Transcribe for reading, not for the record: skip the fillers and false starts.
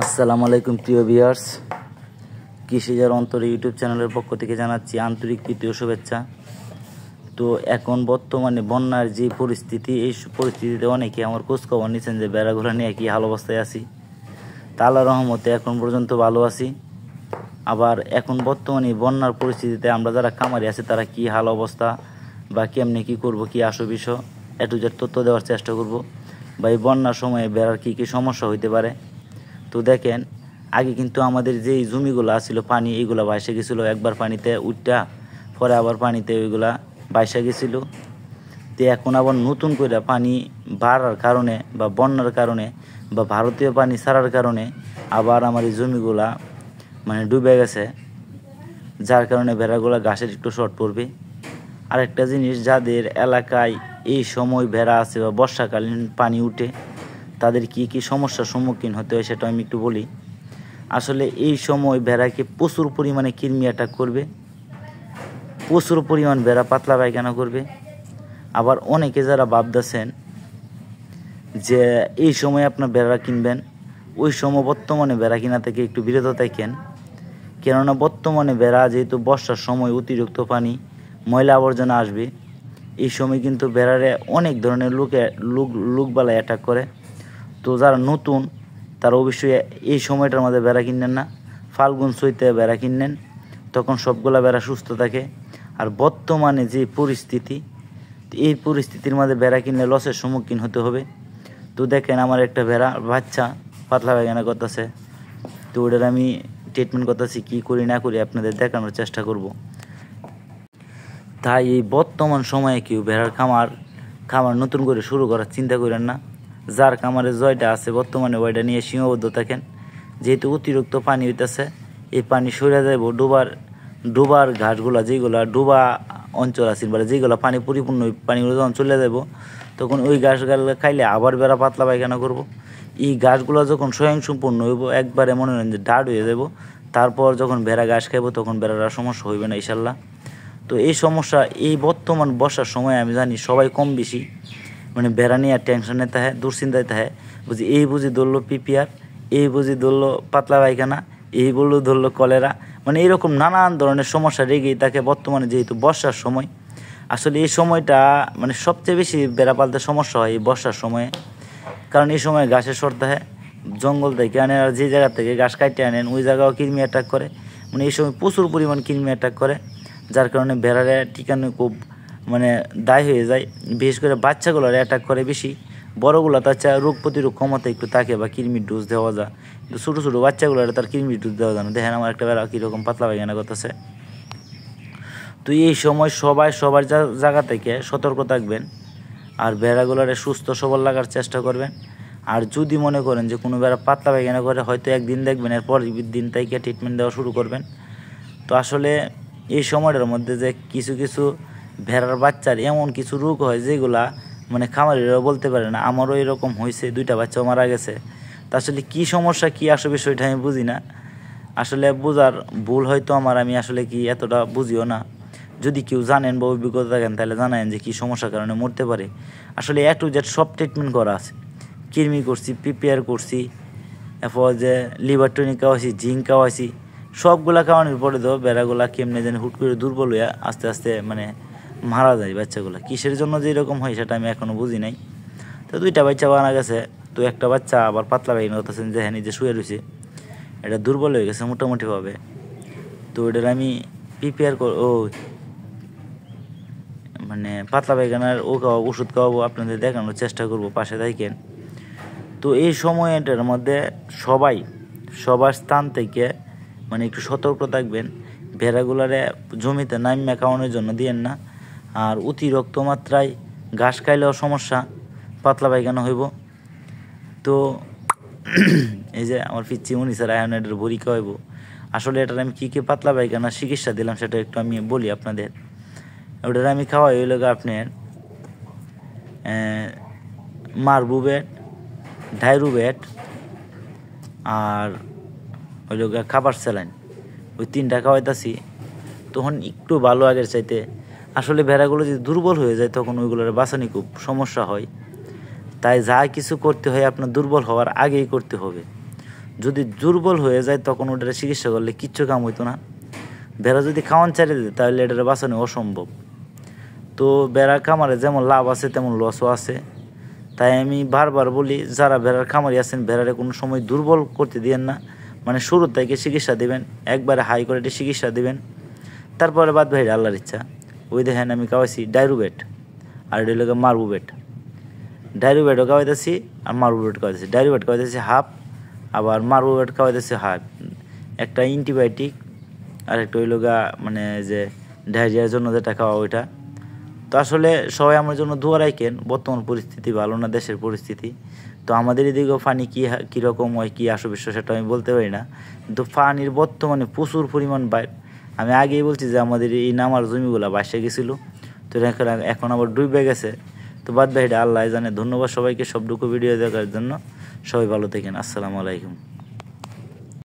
আসসালামু আলাইকুম প্রিয় ভিউয়ার্স, কৃষিজার অন্তরে ইউটিউব চ্যানেলের পক্ষ থেকে জানাচ্ছি আন্তরিক প্রীতি ও শুভেচ্ছা। তো এখন বর্তমানে বন্যার যে পরিস্থিতি, এই পরিস্থিতিতে অনেকে আমার খোঁজখবর নিচ্ছেন যে বেড়াগুলো নিয়ে কী ভালো অবস্থায় আছি। তা আল্লাহর রহমতে এখন পর্যন্ত ভালো আছি। আবার এখন বর্তমানে বন্যার পরিস্থিতিতে আমরা যারা খামারি আছি তারা কী হাল অবস্থা বা কেমনি কী করব, কী আসো বিষয় এ টু জেড তথ্য দেওয়ার চেষ্টা করব। বা এই বন্যার সময়ে বেড়ার কী কী সমস্যা হইতে পারে। তো দেখেন, আগে কিন্তু আমাদের যেই জমিগুলো আসছিল পানি এইগুলো ভাইসে গেছিলো, একবার পানিতে উঠটা পরে আবার পানিতে ওইগুলা ভাইসে গেছিলো। তো এখন আবার নতুন করে পানি বাড়ার কারণে বা বন্যার কারণে বা ভারতীয় পানি ছাড়ার কারণে আবার আমার এই জমিগুলা ডুবে গেছে, যার কারণে ভেড়াগুলা ঘাসের একটু শর্ট পড়বে। আরেকটা জিনিস, যাদের এলাকায় এই সময় ভেড়া আছে বা বর্ষাকালীন পানি উঠে তাদের কি কি সমস্যার সম্মুখীন হতে হয় সেটা আমি একটু বলি। আসলে এই সময় ভেড়াকে প্রচুর পরিমাণে কৃমি অ্যাটাক করবে, প্রচুর পরিমাণ ভেড়া পাতলা পায়খানা করবে। আবার অনেকে যারা ভাবতেছেন যে এই সময় আপনার ভেড়া কিনবেন, ওই সময় বর্তমানে ভেড়া কিনা থেকে একটু বিরত থাকেন। কেননা বর্তমানে ভেড়া যেহেতু বর্ষার সময় অতিরিক্ত পানি ময়লা আবর্জনা আসবে, এই সময় কিন্তু ভেড়ারে অনেক ধরনের লোকবালাই অ্যাটাক করে। তো যারা নতুন তারা অবশ্যই এই সময়টার মধ্যে ভেড়া কিনেন না, ফাল্গুন চৈতে ভেড়া কিনেন, তখন সবগুলা ভেড়া সুস্থ থাকে। আর বর্তমানে যে পরিস্থিতি, এই পরিস্থিতির মধ্যে ভেড়া কিনলে লসের সম্মুখীন হতে হবে। তো দেখেন, আমার একটা ভেড়া বাচ্চা পাতলা পায়খানা করতেছে, তো ওটার আমি ট্রিটমেন্ট করতেছি, কী করি না করি আপনাদের দেখানোর চেষ্টা করব। তাই এই বর্তমান সময়ে কেউ ভেড়ার খামার নতুন করে শুরু করার চিন্তা করেন না। যার খামারে জয়টা আছে বর্তমানে ওইটা নিয়ে সীমাবদ্ধ থাকেন। যেহেতু অতিরিক্ত পানি হইতেছে, এই পানি সরে যাইব ডুবার ঘাটগুলা, যেগুলা ডুবা অঞ্চল আছে বা যেগুলো পানি পরিপূর্ণ, পানিগুলো যখন চলে যাব তখন ওই ঘাসগুলো খাইলে আবার বেড়া পাতলা পায়খানা করব। এই ঘাসগুলো যখন স্বয়ংসম্পূর্ণ হইব, একবারে মনে হয় যে ডাড হয়ে যাব, তারপর যখন ভেড়া ঘাস খাইব তখন ভেড়ার সমস্যা হইবে না ইনশাল্লাহ। তো এই সমস্যা এই বর্তমান বর্ষার সময় আমি জানি সবাই কম বেশি ভেড়া নিয়ে টেনশনে থাকে, দুশ্চিন্তায় থাকে। এই বুঝি ধরলো পিপিআর, এই বুঝি ধরলো পাতলা পায়খানা, এই বললো ধরলো কলেরা, এরকম নানান ধরনের সমস্যা রেগেই থাকে বর্তমানে যেহেতু বর্ষার সময়। আসলে এই সময়টা সবচেয়ে বেশি বেড়া পালতে সমস্যা হয় এই বর্ষার সময়ে, কারণ এই সময় ঘাসের শর্ত হয়, জঙ্গল থেকে আনেন আর যে জায়গা থেকে ঘাস কাটতে আনেন ওই জায়গাও কৃমি অ্যাটাক করে। এই সময় প্রচুর পরিমাণ কৃমি অ্যাটাক করে, যার কারণে ভেড়ারে টিকানো খুব দায় হয়ে যায়। বিশেষ করে বাচ্চাগুলোর অ্যাটাক করে বেশি, বড়গুলো তার রোগ প্রতিরোধ ক্ষমতা একটু থাকে বা কৃমির ডোজ দেওয়া যায়, কিন্তু ছোটো ছোটো বাচ্চাগুলোর তার কৃমির ডোজ দেওয়া যায় না। দেখেন আমার একটা ভেড়া কীরকম পাতলা পায়খানা করতেছে। তো এই সময় সবাই সবার জায়গা থেকে সতর্ক থাকবেন আর ভেড়াগুলোরে সুস্থ সবল লাগার চেষ্টা করবেন। আর যদি মনে করেন যে কোনো ভেড়া পাতলা পায়খানা করে, হয়তো একদিন দেখবেন, এরপর দিন থেকে ট্রিটমেন্ট দেওয়া শুরু করবেন। তো আসলে এই সময়টার মধ্যে যে কিছু কিছু ভেড়ার বাচ্চার এমন কিছু রোগ হয় যেগুলা খামারিরাও বলতে পারে না। আমারও এরকম হয়েছে, 2টা বাচ্চাও মারা গেছে। তা আসলে কী সমস্যা, কী আসবে বিষয়টা আমি বুঝি না। আসলে বোঝার ভুল হয়তো আমার, আমি আসলে কি এতটা বুঝিও না। যদি কেউ জানেন বা অভিজ্ঞতা থাকেন তাহলে জানায়েন যে কী সমস্যার কারণে মরতে পারে। আসলে এ টু জেড সব ট্রিটমেন্ট করা আছে, কৃমি করছি, পিপিআর করছি, এরপর যে লিভার টনিক খাওয়াইছি, জিঙ্ক খাওয়াইছি, সবগুলা খাওয়ানোর পরে তো বেড়াগুলা কেমনে যেন হুট করে দুর্বল হয়ে আস্তে আস্তে মারা যায় বাচ্চাগুলো। কিসের জন্য যে এরকম হয় সেটা আমি এখনও বুঝি নাই। তো 2টা বাচ্চা মারা গেছে, তো একটা বাচ্চা আবার পাতলা পায়খানা করতেছেন, যে হ্যাঁ নিজে শুয়ে রয়েছে, এটা দুর্বল হয়ে গেছে মোটামুটিভাবে। তো এটার আমি পিপিআর পাতলা পায়খানার ওষুধ খাওয়াবো, আপনাদের দেখানোর চেষ্টা করব, পাশে থাকেন। তো এই সময়টার মধ্যে সবার স্থান থেকে একটু সতর্ক থাকবেন। ভেড়াগুলারে জমিতে নামিয়ে খাওয়ানোর জন্য দিয়েন না। আর অতিরিক্ত মাত্রায় ঘাস খাইলেও সমস্যা, পাতলা পায়খানা হইব। তো এই যে আমার পিচ্ছি স্যার আয়োনাইডের ভরি খাওয়াইব। আসলে এটার আমি কী কী পাতলা পায়খানা চিকিৎসা দিলাম সেটা একটু আমি বলি আপনাদের। ওটার আমি খাওয়াই হইল আপনার মারবুবেট, ডাইরুবেট আর ওই লোক খাবার স্যালাইন, ওই 3টা খাওয়াইতেছি। তখন একটু ভালো আগের চাইতে। আসলে ভেড়াগুলো যদি দুর্বল হয়ে যায় তখন ওইগুলোর বাঁচানি খুব সমস্যা হয়। তাই যা কিছু করতে হয় আপনার দুর্বল হওয়ার আগেই করতে হবে। যদি দুর্বল হয়ে যায় তখন ওটার চিকিৎসা করলে কিচ্ছু কাম হইতো না। ভেড়া যদি খাওয়ান ছাড়িয়ে দেয় তাহলে এটার বাঁচানো অসম্ভব। তো ভেড়ার খামারে যেমন লাভ আছে তেমন লসও আছে। তাই আমি বারবার বলি, যারা ভেড়ার খামারি আছেন ভেড়ারে কোনো সময় দুর্বল করতে দিবেন না। মানে শুরু থেকে চিকিৎসা দিবেন, একবারে হাই কোয়ালিটি চিকিৎসা দিবেন, তারপরে বাদ ভাই আল্লাহর ইচ্ছা। ওই দেখেন আমি খাওয়াইছি ডাইরুবেট আর এটা হলো মারবুবেট। ডাইরুবেটও খাওয়াইতেছি আর মারবুবেট খাওয়াইতেছি। ডাইরুবেট খাওয়াইতেছি হাফ, আবার মারবুবেট খাওয়াইতেছি হাফ। একটা অ্যান্টিবায়োটিক আর একটা হইল মানে যে ডায়রিয়ার জন্য যেটা খাওয়া ওইটা। তো আসলে সবাই আমার জন্য দোয়া রাখেন। বর্তমান পরিস্থিতি ভালো না, দেশের পরিস্থিতি। তো আমাদের এদিকেও পানি কীরকম হয়, কী আসবিশ্ব সেটা আমি বলতে পারি না, কিন্তু পানির বর্তমানে প্রচুর পরিমাণ বাইর। আমি আগেই বলছি যে আমাদের এই নামার জমিগুলো বাসে গেছিলো, তো এখন আবার ডুবে গেছে। তো বাদ বাকিটা আল্লাহ জানে। ধন্যবাদ সবাইকে সবটুকু ভিডিও দেখার জন্য। সবাই ভালো থাকেন। আসসালামু আলাইকুম।